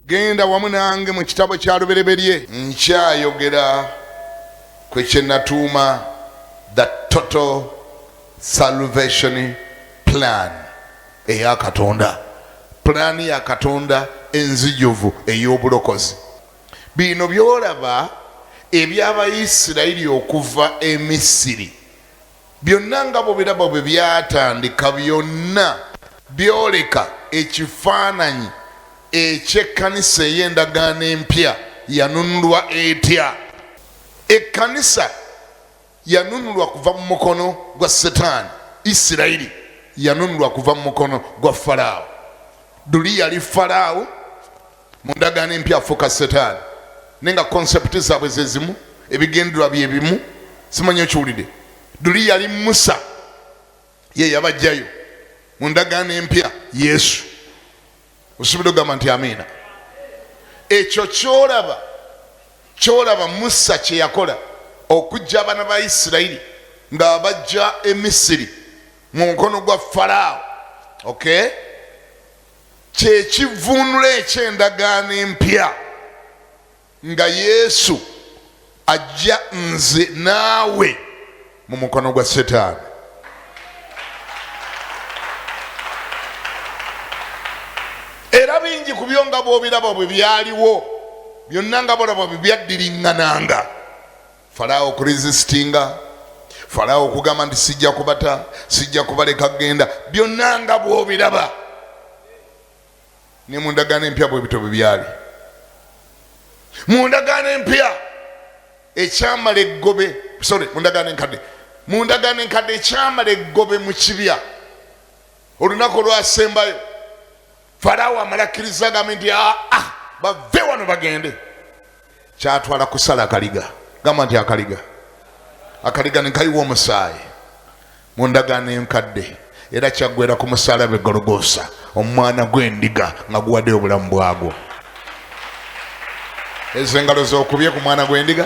genda wamu nange mu kitabo kya lubereberye nkyayogera kwe kyenatuuma the total salvation plan eya Katonda, plan ya Katonda enzijuvu ey'obulokozi. Bino byolaba eby'Abayisirayiri okuva e Misiri byonna nga bwe biraba bwe byatandika, byonna byoleka ekifaananyi eky'ekkanisa ey'endagaano empya yanunulwa etya. Ekkanisa yanunulwa kuva mu mukono gwa Setaani. Isirayiri yanunulwa kuva mu mukono gwa Falaawo. Duli yali Falaawo, mu ndagaano empya afuuka Setaani, nenga konsepti zaabwe ze zimu, ebigendererwa bye bimu. Simanyi okiwulidde. Duli yali Musa, ye yabajjayo. Mu ndagaano empya Yesu. Osobodde okugamba nti amiina. Ekyo kyolaba Musa kye yakola okujja abaana ba Isirayiri nga bajja e Misiri mu mukono gwa Falaawo. Okay? Kye kivuunula eky'endagaano empya nga Yesu ajja nze naawe mu mukono gwa Setaani. Era bingi ku byo nga bw'obiraba bwe byaliwo, byonna nga bolaba bwe byaddiringananga. Falaawo okuresistinga, Falaawo okugamba nti sijja kubata, sijja kubaleka genda, byonna nga bw'obiraba. Ne mu ndagaano empya bwe bito bwe byali. Mu ndagaano empya ekyamala eggobe, mu ndagaano enkadde ekyamala eggobe mu kibya olunaku olwasembayo, Falaawo amalakkiriza agambe nti bave wano bagende. Kyatwala kusala akaliga, gamba nti akaliga ne kayiwa omusaayi mu ndagaano enkadde, era kyaggwera ku musaalaba Gologoosa, omwana gw'endiga nga guwadde obulamu bwagwo. Ezo engalo z'okubye ku mwana gw'endiga,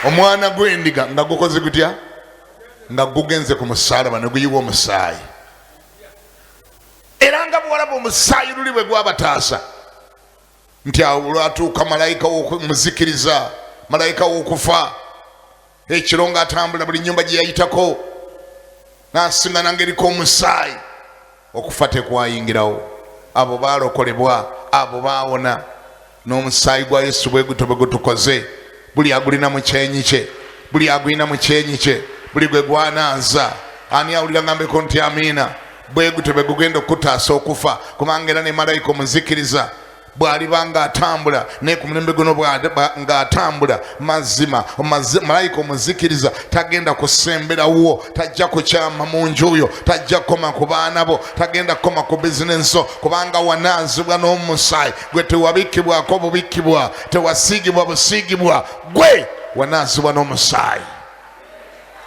omwana gw'endiga nga gukoze gutya, nga gugenze ku musaalaba ne guyiwa omusaayi. Era nga bw'olaba omusaayi luli bwe gwabataasa, nti awo olwatuuka malayika w'okumuzikiriza, malayika w'okufa, ekiro ng'atambula buli nnyumba gye yayitako n'asiŋŋana ng'eriko omusaayi, okufa tekwayingirawo. Abo baalokolebwa, abo baawona n'omusaayi gwa Yesu bwe guto bwe gutukoze. Buli agulina mu kyenyi kye, buli agulina mu kyenyi kye, buli gwe gwanaaza. Ani awulira ngambeko nti amiina? Bwe guto bwe gugenda okutaasa okufa, kubanga era ne malayika omuzikiriza bw'aliba ng'atambula, ne ku mulembe guno ng'atambula mazima, malayika omuzikiriza tagenda kusemberawo, tajja kukyama mu njuyo, tajja kukoma ku baana bo, tagenda kukoma ku bizinensi zo, kubanga wanaazibwa n'omusaayi. Gwe tewabikkibwako bubikkibwa, tewasiigibwa busiigibwa, gwe wanaazibwa n'omusaayi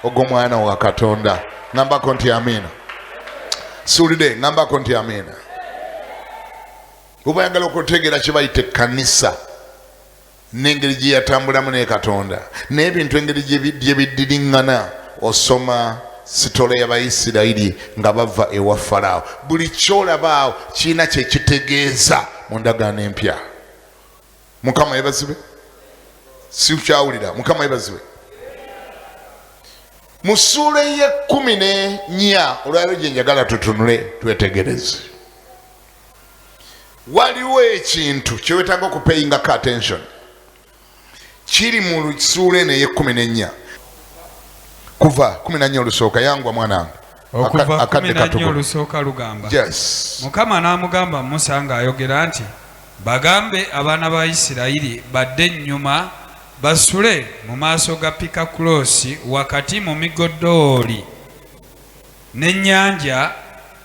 ogw'omwana wa Katonda. Ngambako nti amiina. Suulidde, ngambako nti amiina. Oba yagala okutegeera kye bayita ekkanisa n'engeri gye yatambulamu ne Katonda n'ebintu engeri gye biddiringana, osoma sitole y'Abayisirayiri nga bava ewa Falaawo. Buli kyolaba awo kirina kye kitegeeza mu ndagaano empya. Mukama yebazibe. Si kyawulira, Mukama yebazibe. Mu ssuula ye-14 olwaliro gye njagala tutunule twetegereze. Waliwo ekintu kye wetaaga okupayingako attention. Kiri mu ssuula eno ye-14 kuva 14 olusooka. Yangwa mwanange. Okuva 14 olusooka lugamba. Yes. Mukama n'amugamba Musa ng'ayogera nti, bagambe abaana ba Isirayiri badde ennyuma basule mu maaso ga Pikakulosi wakati mu migodooli n'ennyanja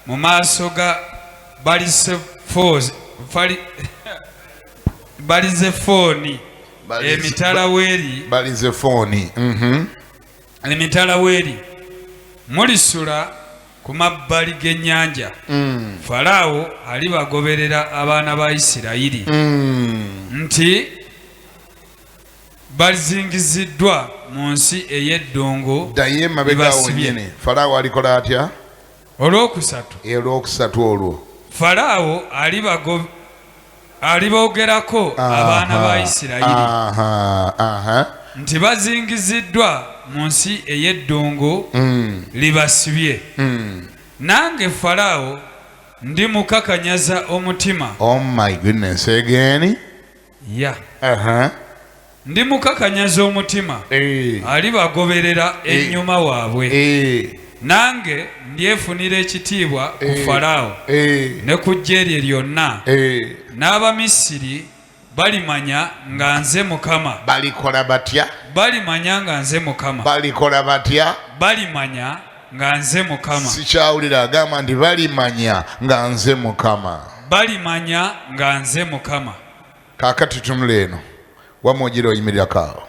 mu maaso ga Balizefoni emitala w'eri. Balizefoni. Emitala w'eri mulisula ku mabbali g'ennyanja. Falaawo alibagoberera abaana ba Isirayiri nti bazingiziddwa mu nsi ey'eddongo. Ddayo emabega awo nnyini Falaawo alikola atya? Olwokusatu olwo Falaawo aliboogerako abaana ba Isirayiri nti bazingiziddwa mu nsi ey'eddongo libasibye. Nange Falaawo ndimukakanyaza omutima. Oh my goodness, again? Yeah. Ndimukakanyaza omutima. Alibagoberera ennyuma waabwe. Nange ndyefunira ekitiibwa ku Falaawo ne ku ggye lye lyonna. N'Abamisiri balimanya nga nze Mukama. Balikola batya? Balimanya nga nze Mukama. Balikola batya? Balimanya nga nze Mukama. Sikyawulira agamba nti balimanya nga nze Mukama. Balimanya nga nze Mukama. Kaakati tunula eno wamwe ogira oyimirirako awo.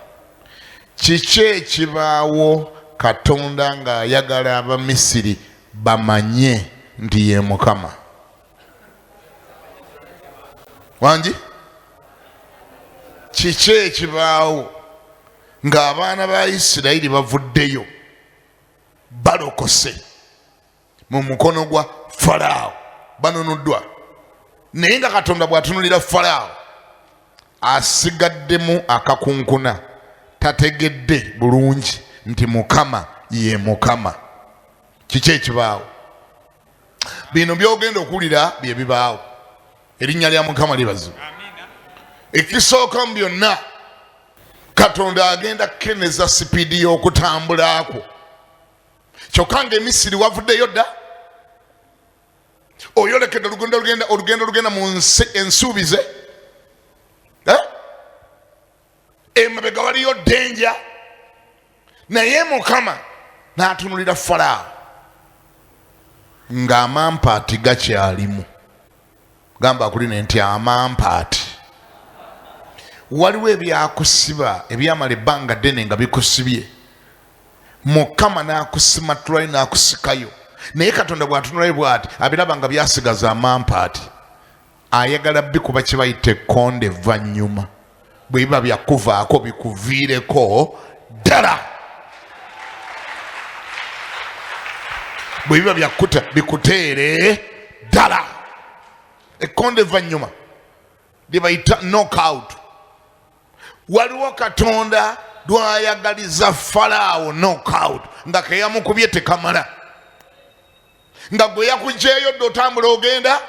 Kiki ekibaawo Katonda ng'ayagala Abamisiri bamanye nti ye Mukama? Wangi? Kiki ekibaawo ng'abaana ba Isirayiri bavuddeyo balokose mu mukono gwa Falaawo, banonoddwa, naye nga Katonda bw'atunulira Falaawo asigaddemu akakunkuna, tategedde bulungi nti Mukama ye Mukama. Kiki ekibaawo? Bino byogenda okuwulira bye bibaawo. Erinnya lya Mukama libazibwe. Ekisooka mu byonna, Katonda agenda kukeneza sipiidi y'okutambulako. Kyokka ng'Emisiri wavuddeyo dda, oyolekedde olugendo lugenda mu nsi ensuubize, emabega waliyo ddenja, naye Mukama n'atunulira Falaawo ng'amampaati gakyalimu. Gamba akuline nti amampaati. Waliwo ebyakusiba ebyamala ebbanga ddene nga bikusibye, Mukama n'akusimatulayo n'akusikayo, naye Katonda bw'atunulayo bw'ati abiraba nga byasigaza amampaati, ayagala bikuba kye bayita ekkonde evvannyuma. Bwe biba byakuvaako bikuviireko ddala. Bwe biba byakuta bikuteere ddala. Ekkonde evvannyuma lye bayita knockout. Waliwo Katonda lwayagaliza Falaawo knockout, nga keyamukubye tekamala, nga gwe yakuggyeyo dde otambula ogenda,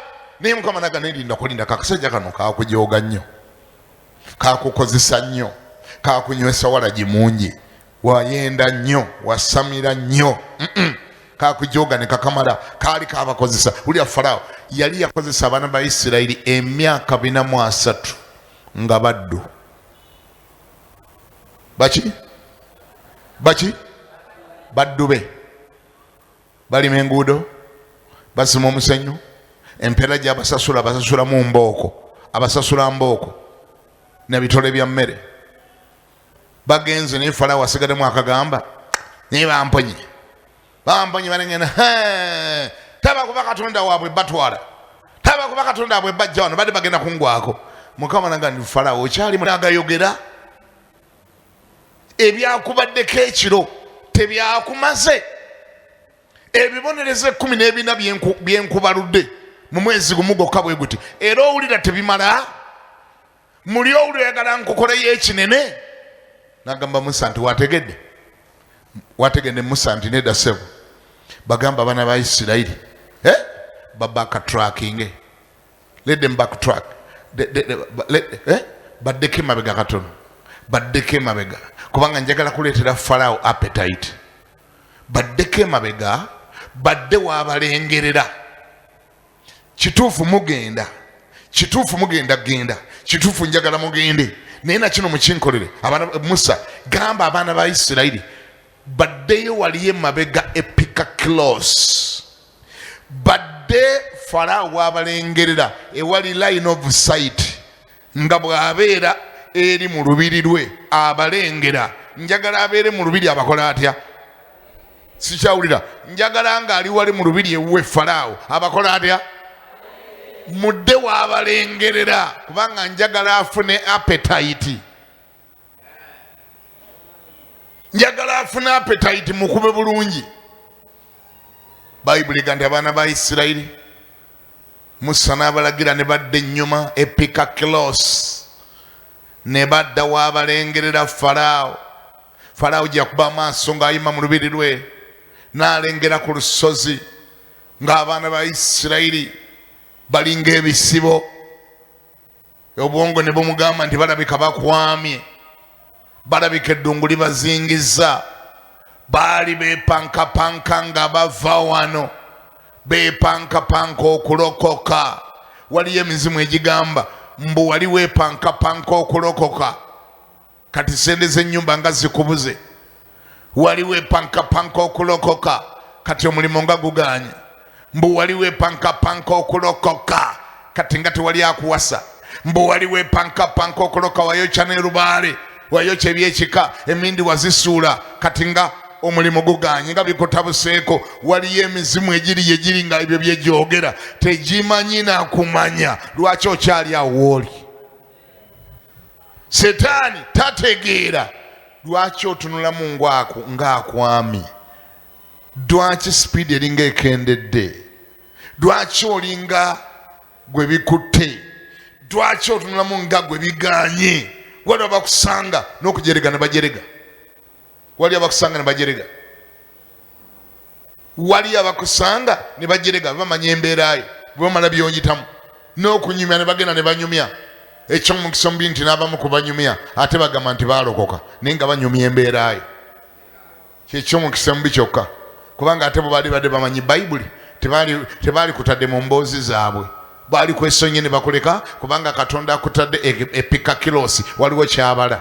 naye Mukama naga nelinda kulinda kakasajja kano kakujooga nnyo, kakukozesa nnyo, kakunywesa walagi mungi, wayenda nnyo, wasamira nnyo, kakujooga ne kakamala, kaali kabakozesa. Ulya Falaawo yali yakozesa abaana ba Isirayiri emyaka 430 nga baddu. Baki baddu be, balima enguudo, basima omusenyu, empeera gy'abasasula mu mbooko, abasasula mbooko n'ebitole bya mmere. Bagenze naye Falaawo asigaddemu akagamba, naye bamponye banengena, taba kuba Katonda waabwe batwala, taba kuba Katonda waabwe bajja wano, badde bagenda kungwako. Mukama naga ndi Falaawo okyali agayogera, ebyakubaddeko ekiro tebyakumaze. Ebibonerezo 14 byenkubaludde mu mwezi gumu gwokka bwe guti, era owulira tebimala? Muli owulira oyagala nkukoleyo ekinene? Nagamba Musa nti wategedde Musa nti nedda ssebo, bagamba abaana ba Isirayiri babacktracking, let them backtrack, baddeko emabega katono, baddeko emabega, kubanga njagala kuleetera Falaawo appetite. Baddeko emabega, badde waabalengerera. Kituufu mugenda, genda, kituufu njagala mugende, naye nakino mukinkolere. Musa gamba abaana ba Isirayiri baddeyo waliyo emabega epika close, badde Falaawo waabalengerera ewali line of sight, nga bw'abeera eri mu lubiri lwe abalengera. Njagala abeere mu lubiri abakola atya? Sikyawulira. Njagala nga ali wali mu lubiri ewuwe Falaawo abakola atya? Mudde waabalengerera, kubanga njagala afune appetite. Njagala afune appetite mukube bulungi. Bayibuli gandi abaana ba Isirayiri Musa n'abalagira ne badda ennyuma epikakirosi ne badda waabalengerera Falaawo. Falaawo gye yakuba amaaso ng'ayima mu lubiri lwe n'alengera ku lusozi ng'abaana ba Isirayiri balinga ebisibo. Obwongo ne bumugamba nti balabika bakwamye, balabika eddungu libazingiza. Baali beepankapanka nga bava wano, beepankapanka okulokoka. Waliyo emizimu egigamba mbu wali weepankapanka okulokoka, kati sente z'ennyumba nga zikubuze. Wali weepankapanka okulokoka, kati omulimo nga guganye. Mbu wali weepankapanka okulokoka, kati nga tewali akuwasa. Mbu wali weepankapanka okulokoka, wayokya n'erubaale, wayokya ebyekika, emindi wazisuula, kati nga omulimo guganye, nga bikutabuseeko. Waliyo emizimu egiri nga ebyo byegyogera tegimanyi nakumanya. Lwaki okyali awo wooli? Setaani tategeera. Lwaki otunulamu ng'akwami? Lwaki sipiidi eringa ekendedde? Lwaki olinga gwe bikutte? Lwaki otunulamu nga gwe biganye? Waliwo abakusanga n'okujerega ne bajerega. Waliyo abakusanga ne bajerega. Waliyo abakusanga ne bajerega bamanya embeera ye, bwe bamala by'oyitamu. N'okunyumya ne bagenda ne banyumya. Ekyomukisa omubi nti n'abamu ku banyumya ate bagamba nti baalokoka naye nga banyumya embeera ye. Kyekyomukisa omubi kyokka, kubanga ate bo baali badde bamanyi Bayibuli tebaali kutadde mu mboozi zaabwe. Baali kwesonye ne bakuleka kubanga Katonda akutadde epikakirosi, waliwo kyabala.